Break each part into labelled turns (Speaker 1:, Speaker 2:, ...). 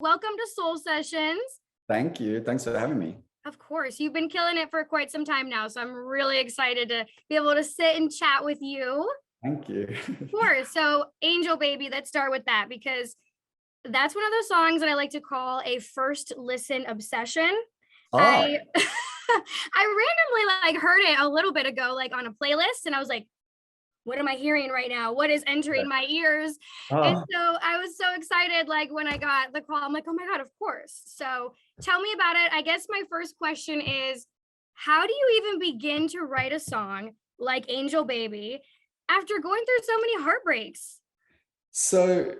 Speaker 1: Welcome to Soul Sessions.
Speaker 2: Thank you. Thanks for having me.
Speaker 1: Of course, you've been killing it for quite some time now, so I'm really excited to be able to sit and chat with you.
Speaker 2: Thank you.
Speaker 1: Of course. So, Angel Baby, let's start with that because that's one of those songs that I like to call a first listen obsession.
Speaker 2: Oh,
Speaker 1: I I randomly heard it a little bit ago, like on a playlist, and I was like, what am I hearing right now? What is entering my ears? And
Speaker 2: oh.
Speaker 1: so I was so excited, like when I got the call, I'm like, oh my God, of course. So tell me about it. I guess my first question is, how do you even begin to write a song like Angel Baby after going through so many heartbreaks?
Speaker 2: So,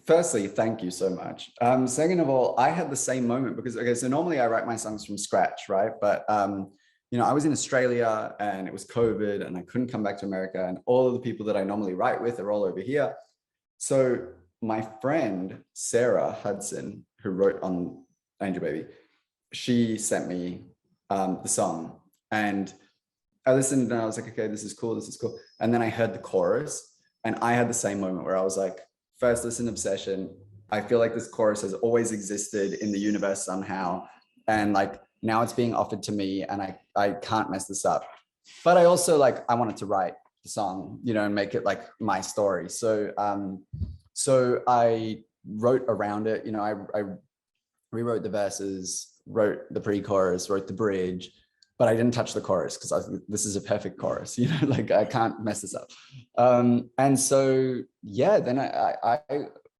Speaker 2: firstly, thank you so much. Second of all, I had the same moment because, okay, so normally I write my songs from scratch, right? But, I was in Australia and it was COVID and I couldn't come back to America, and all of the people that I normally write with are all over here. So, my friend, Sarah Hudson, who wrote on Angel Baby, she sent me the song, and I listened and I was like, okay, this is cool, this is cool. And then I heard the chorus and I had the same moment where I was like, first listen obsession. I feel like this chorus has always existed in the universe somehow. And like now it's being offered to me and I can't mess this up. But I also I wanted to write the song, and make it like my story. So I wrote around it, I rewrote the verses, wrote the pre-chorus, wrote the bridge, but I didn't touch the chorus because I was, this is a perfect chorus, like I can't mess this up. And so, yeah, then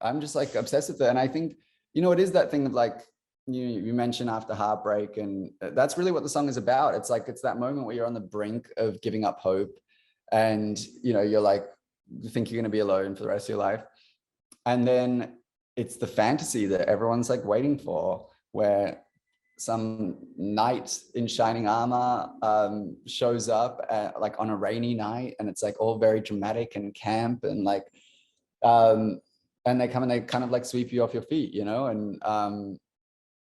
Speaker 2: I'm just like obsessed with it. And I think, it is that thing of like, you mentioned after heartbreak, and that's really what the song is about. It's like, it's that moment where you're on the brink of giving up hope and, you're like, you think you're going to be alone for the rest of your life. And then it's the fantasy that everyone's like waiting for, where some knight in shining armor shows up like on a rainy night, and it's like all very dramatic and camp and like and they come and they kind of like sweep you off your feet, and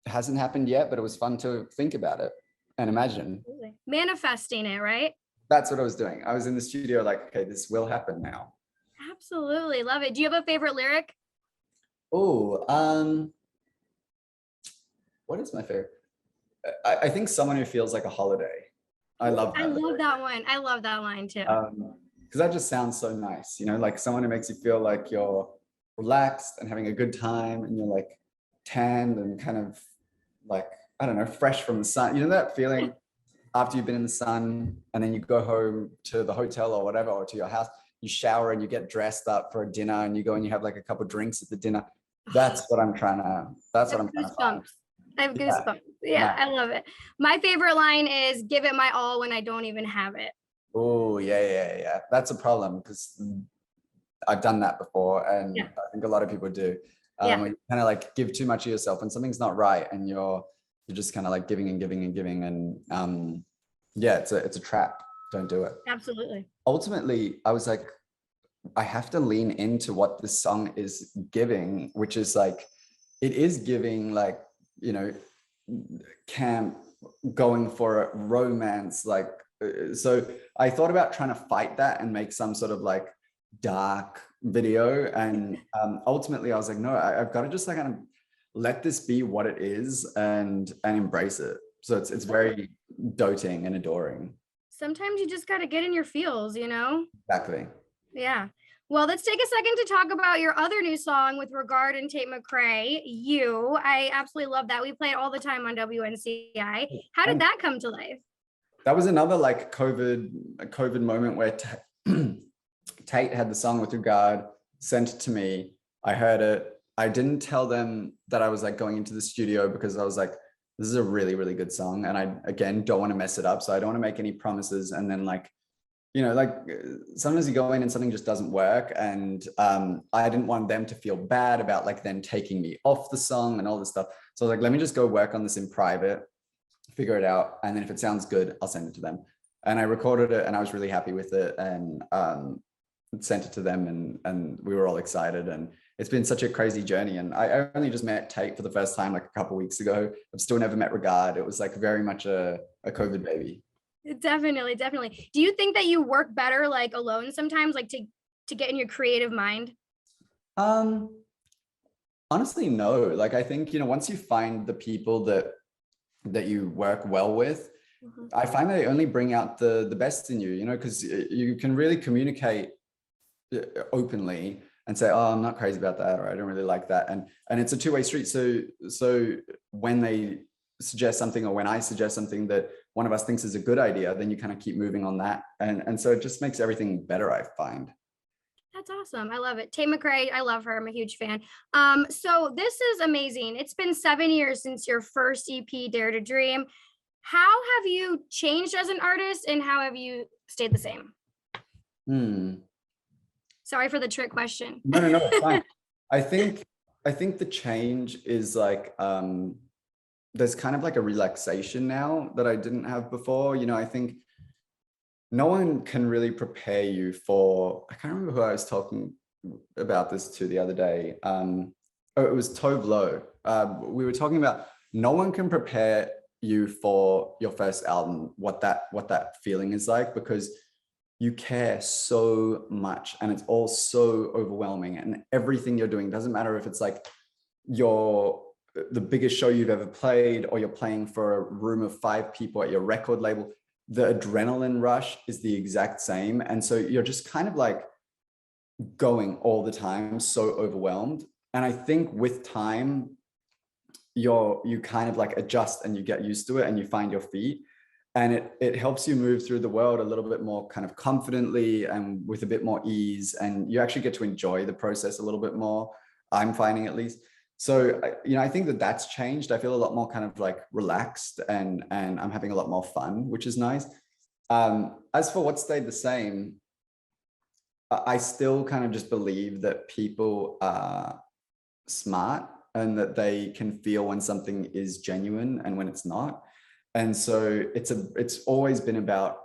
Speaker 2: it hasn't happened yet, but it was fun to think about it and imagine.
Speaker 1: Manifesting it, right?
Speaker 2: That's what I was doing. I was in the studio like, okay, this will happen now.
Speaker 1: Absolutely. Love it. Do you have a favorite lyric?
Speaker 2: Oh, what is my favorite? I think someone who feels like a holiday. I love that.
Speaker 1: I love that one. I love that line too.
Speaker 2: Because that just sounds so nice, like someone who makes you feel like you're relaxed and having a good time, and you're like tanned and kind of like, I don't know, fresh from the sun. That feeling after you've been in the sun and then you go home to the hotel or whatever, or to your house, you shower and you get dressed up for a dinner and you go and you have like a couple of drinks at the dinner. That's what I'm trying to find.
Speaker 1: I have goosebumps. Yeah, I love it. My favorite line is "Give it my all when I don't even have it."
Speaker 2: Oh, yeah. That's a problem because I've done that before, and I think a lot of people do. You kind of like give too much of yourself and something's not right, and you're just kind of like giving and giving and giving, and it's a trap. Don't do it.
Speaker 1: Absolutely.
Speaker 2: Ultimately, I was like, I have to lean into what this song is giving, which is like, it is giving like, camp, going for it, romance, like, so I thought about trying to fight that and make some sort of like dark video, and ultimately I was like, no, I've got to just like kind of let this be what it is and embrace it. So it's very doting and adoring.
Speaker 1: Sometimes you just got to get in your feels,
Speaker 2: Exactly.
Speaker 1: Yeah. Well, let's take a second to talk about your other new song with Regard and Tate McRae, You. I absolutely love that. We play it all the time on WNCI. How did that come to life?
Speaker 2: That was another like COVID moment where Tate had the song with Regard sent it to me. I heard it. I didn't tell them that I was like going into the studio because I was like, this is a really, really good song. And I, again, don't want to mess it up. So I don't want to make any promises. And then like, sometimes you go in and something just doesn't work. And I didn't want them to feel bad about like then taking me off the song and all this stuff. So I was like, let me just go work on this in private, figure it out. And then if it sounds good, I'll send it to them. And I recorded it and I was really happy with it, and sent it to them, and we were all excited. And it's been such a crazy journey. And I only just met Tate for the first time like a couple of weeks ago. I've still never met Regard. It was like very much a COVID baby.
Speaker 1: Definitely. Do you think that you work better like alone sometimes, like to get in your creative mind?
Speaker 2: Honestly, no. Like, I think, once you find the people that you work well with,
Speaker 1: Mhm.
Speaker 2: I find they only bring out the best in you, because you can really communicate openly and say, oh, I'm not crazy about that, or I don't really like that. And it's a two-way street. So when they suggest something, or when I suggest something that one of us thinks is a good idea, then you kind of keep moving on that. And so it just makes everything better, I find.
Speaker 1: That's awesome. I love it. Tate McRae, I love her. I'm a huge fan. So this is amazing. It's been 7 years since your first EP, Dare to Dream. How have you changed as an artist, and how have you stayed the same?
Speaker 2: Hmm.
Speaker 1: Sorry for the trick question.
Speaker 2: No, it's fine. I think the change is like, there's kind of like a relaxation now that I didn't have before. I think no one can really prepare you for, I can't remember who I was talking about this to the other day. Oh, it was Tove Lo. We were talking about, no one can prepare you for your first album, what that feeling is like, because you care so much and it's all so overwhelming, and everything you're doing doesn't matter if it's like the biggest show you've ever played, or you're playing for a room of 5 people at your record label. The adrenaline rush is the exact same. And so you're just kind of like going all the time, so overwhelmed. And I think with time, you kind of like adjust and you get used to it and you find your feet. And it helps you move through the world a little bit more kind of confidently and with a bit more ease. And you actually get to enjoy the process a little bit more, I'm finding at least. So, I think that's changed. I feel a lot more kind of like relaxed, and I'm having a lot more fun, which is nice. As for what stayed the same, I still kind of just believe that people are smart and that they can feel when something is genuine and when it's not. And so it's always been about,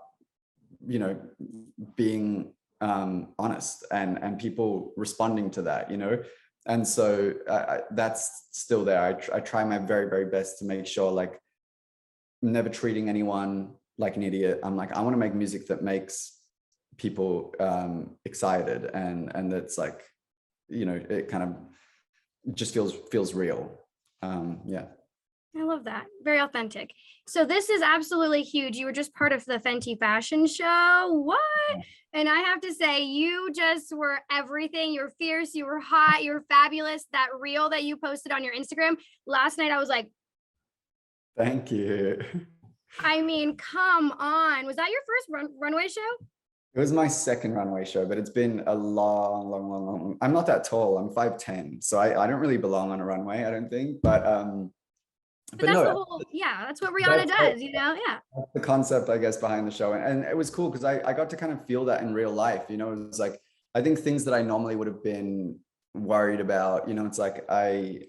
Speaker 2: being honest and people responding to that, And so that's still there. I try my very, very best to make sure, like, I'm never treating anyone like an idiot. I'm like, I want to make music that makes people excited, and that's like, it kind of just feels real. Yeah.
Speaker 1: I love that. Very authentic. So this is absolutely huge. You were just part of the Fenty Fashion Show. What? And I have to say, you just were everything. You were fierce. You were hot. You were fabulous. That reel that you posted on your Instagram last night, I was like,
Speaker 2: Thank you.
Speaker 1: I mean, come on. Was that your first runway show?
Speaker 2: It was my second runway show, but it's been a long. I'm not that tall. I'm 5'10", so I don't really belong on a runway, I don't think. But
Speaker 1: But that's
Speaker 2: no,
Speaker 1: the whole, yeah, that's what Rihanna does, Yeah.
Speaker 2: that's the concept, I guess, behind the show. And it was cool because I got to kind of feel that in real life. It was like, I think things that I normally would have been worried about, it's like I've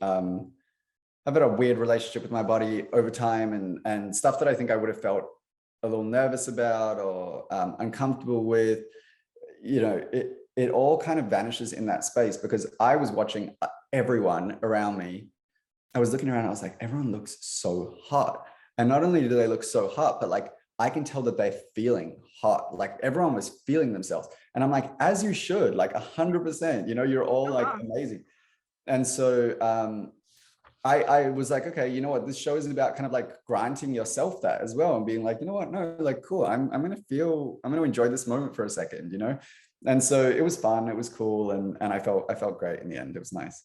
Speaker 2: had a weird relationship with my body over time, and stuff that I think I would have felt a little nervous about or uncomfortable with, it all kind of vanishes in that space, because I was watching everyone around me. I was looking around, I was like, everyone looks so hot. And not only do they look so hot, but like, I can tell that they're feeling hot. Like, everyone was feeling themselves. And I'm like, as you should, like 100%, you're all like amazing. And so I was like, okay, you know what? This show is about kind of like granting yourself that as well, and being like, you know what? No, like, cool. I'm going to enjoy this moment for a second, And so it was fun. It was cool. And I felt great in the end. It was nice.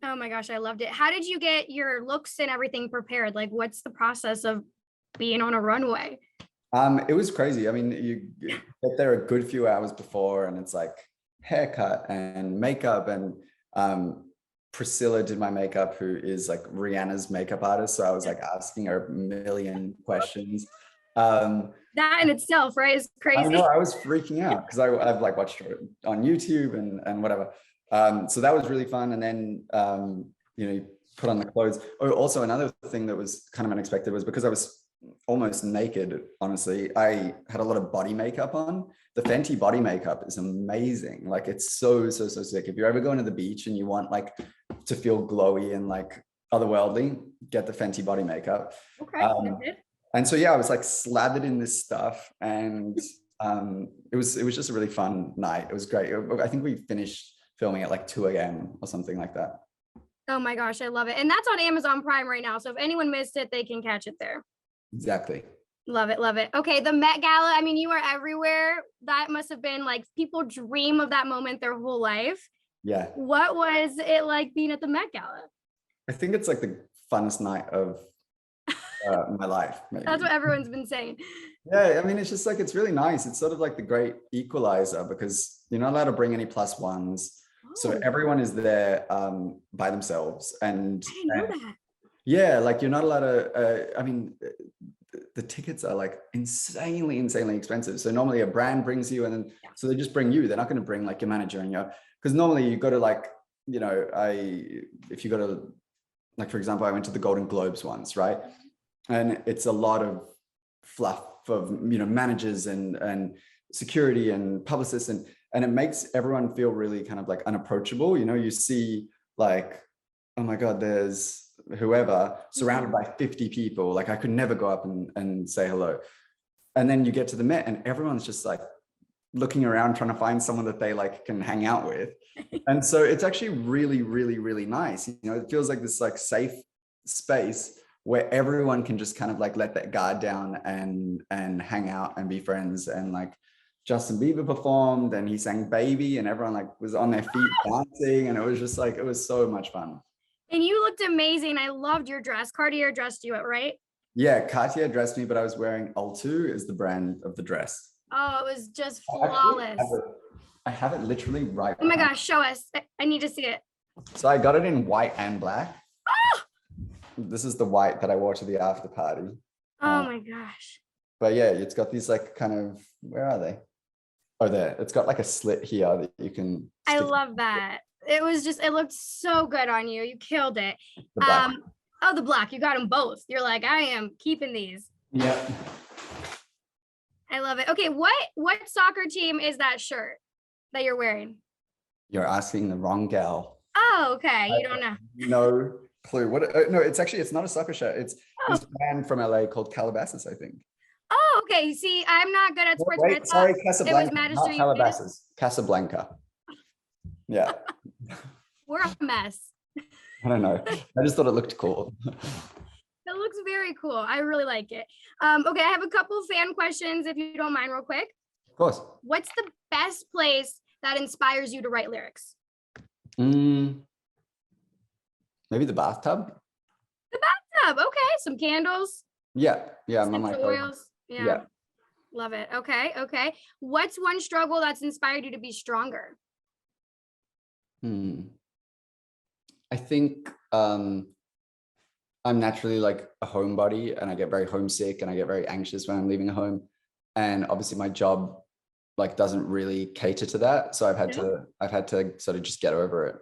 Speaker 1: Oh my gosh, I loved it. How did you get your looks and everything prepared? Like, what's the process of being on a runway?
Speaker 2: It was crazy. I mean, you get there a good few hours before, and it's like haircut and makeup, and Priscilla did my makeup, who is like Rihanna's makeup artist. So I was like asking her a million questions.
Speaker 1: That in itself, right, is crazy.
Speaker 2: I know, I was freaking out because I've like watched her on YouTube and whatever. So that was really fun. And then, you put on the clothes. Oh, also another thing that was kind of unexpected was, because I was almost naked, honestly, I had a lot of body makeup on. The Fenty body makeup is amazing. Like, it's so sick. If you're ever going to the beach and you want like to feel glowy and like otherworldly, get the Fenty body makeup.
Speaker 1: Okay.
Speaker 2: And so, yeah, I was like slathered in this stuff, and it was just a really fun night. It was great. I think we finished filming at like 2 a.m. or something like that.
Speaker 1: Oh my gosh, I love it. And that's on Amazon Prime right now. So if anyone missed it, they can catch it there.
Speaker 2: Exactly.
Speaker 1: Love it, love it. Okay, the Met Gala. I mean, you are everywhere. That must have been like people dream of that moment their whole life.
Speaker 2: Yeah.
Speaker 1: What was it like being at the Met Gala?
Speaker 2: I think it's like the funnest night of my life, maybe.
Speaker 1: That's what everyone's been saying.
Speaker 2: Yeah, I mean, it's just like, it's really nice. It's sort of like the great equalizer because you're not allowed to bring any plus ones. So
Speaker 1: Oh,
Speaker 2: everyone is there by themselves.
Speaker 1: I didn't know that.
Speaker 2: Yeah, like you're not allowed to, I mean, the tickets are like insanely expensive. So normally a brand brings you and then, so they just bring you. They're not going to bring like your manager and your, because normally you go to like, you know, if you go to, like, for example, I went to the Golden Globes once, right? And it's a lot of fluff of, you know, managers and security and publicists and it makes everyone feel really kind of like unapproachable. You know, you see like, oh my God, there's whoever surrounded by 50 people. Like I could never go up and say hello. And then you get to the Met and everyone's just like looking around trying to find someone that they like can hang out with. And so it's actually really nice. You know, it feels like this like safe space where everyone can just kind of like let that guard down and hang out and be friends. And like Justin Bieber performed and he sang Baby and everyone like was on their feet dancing. And it was just like, it was so much fun.
Speaker 1: And you looked amazing. I loved your dress. Cartier dressed you, right?
Speaker 2: Yeah, Cartier dressed me, but I was wearing Altu is the brand of the dress.
Speaker 1: Oh, it was just flawless.
Speaker 2: I have it literally right.
Speaker 1: Oh my gosh, show us. I need to see it.
Speaker 2: So I got it in white and black. This is the white that I wore to the after party.
Speaker 1: Oh my gosh.
Speaker 2: But yeah, it's got these like kind of, where are they? Oh, there. It's got like a slit here that you can.
Speaker 1: I love that. It was just, it looked so good on you. You killed it.
Speaker 2: The black.
Speaker 1: Oh, the black. You got them both. You're like, I am keeping these.
Speaker 2: Yeah.
Speaker 1: I love it. Okay, what soccer team is that shirt that you're wearing?
Speaker 2: You're asking the wrong gal.
Speaker 1: Oh, okay. You don't know.
Speaker 2: No clue. What? No, it's not a soccer shirt. It's this band from LA called Calabasas, I think.
Speaker 1: Oh, okay. See, I'm not good at sports.
Speaker 2: Wait, sorry, Casablanca.
Speaker 1: It was
Speaker 2: Not Calabasas. Casablanca. Yeah.
Speaker 1: We're a mess.
Speaker 2: I don't know. I just thought it looked cool.
Speaker 1: It looks very cool. I really like it. Okay, I have a couple fan questions if you don't mind real quick.
Speaker 2: Of course.
Speaker 1: What's the best place that inspires you to write lyrics?
Speaker 2: Maybe the bathtub.
Speaker 1: The bathtub. Okay, some candles.
Speaker 2: Yeah, I'm on my
Speaker 1: Essential oils. Yeah. Love it. Okay. What's one struggle that's inspired you to be stronger?
Speaker 2: I think I'm naturally like a homebody and I get very homesick and I get very anxious when I'm leaving home. And obviously my job like doesn't really cater to that. So I've had to sort of just get over it.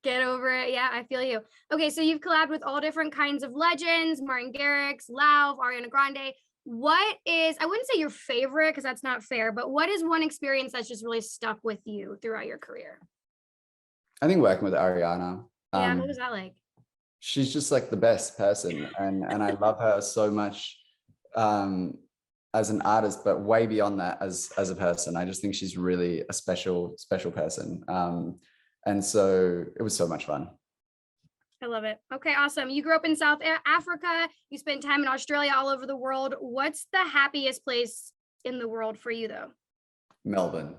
Speaker 1: Get over it. Yeah, I feel you. Okay, so you've collabed with all different kinds of legends, Martin Garrix, Lauv, Ariana Grande. What is, I wouldn't say your favorite because that's not fair, but what is one experience that's just really stuck with you throughout your career?
Speaker 2: I think working with Ariana.
Speaker 1: Yeah, what was that like?
Speaker 2: She's just like the best person and I love her so much as an artist, but way beyond that as a person. I just think she's really a special person. And so it was so much fun.
Speaker 1: I love it. Okay, awesome. You grew up in South Africa. You spent time in Australia, all over the world. What's the happiest place in the world for you though?
Speaker 2: Melbourne,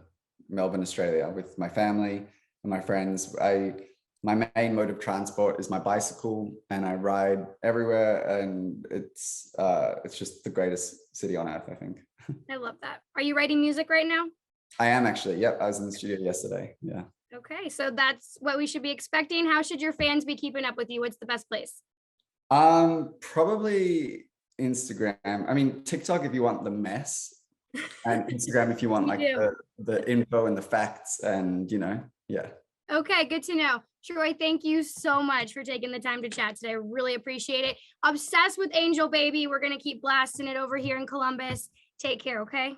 Speaker 2: Australia, with my family and my friends. My main mode of transport is my bicycle and I ride everywhere and it's just the greatest city on earth, I think.
Speaker 1: I love that. Are you writing music right now?
Speaker 2: I am actually. Yep. I was in the studio yesterday. Yeah.
Speaker 1: Okay. So that's what we should be expecting. How should your fans be keeping up with you? What's the best place?
Speaker 2: Probably Instagram. I mean, TikTok if you want the mess and Instagram if you want like the info and the facts and, you know, yeah.
Speaker 1: Okay, good to know. Troye, thank you so much for taking the time to chat today. I really appreciate it. Obsessed with Angel Baby. We're going to keep blasting it over here in Columbus. Take care, okay?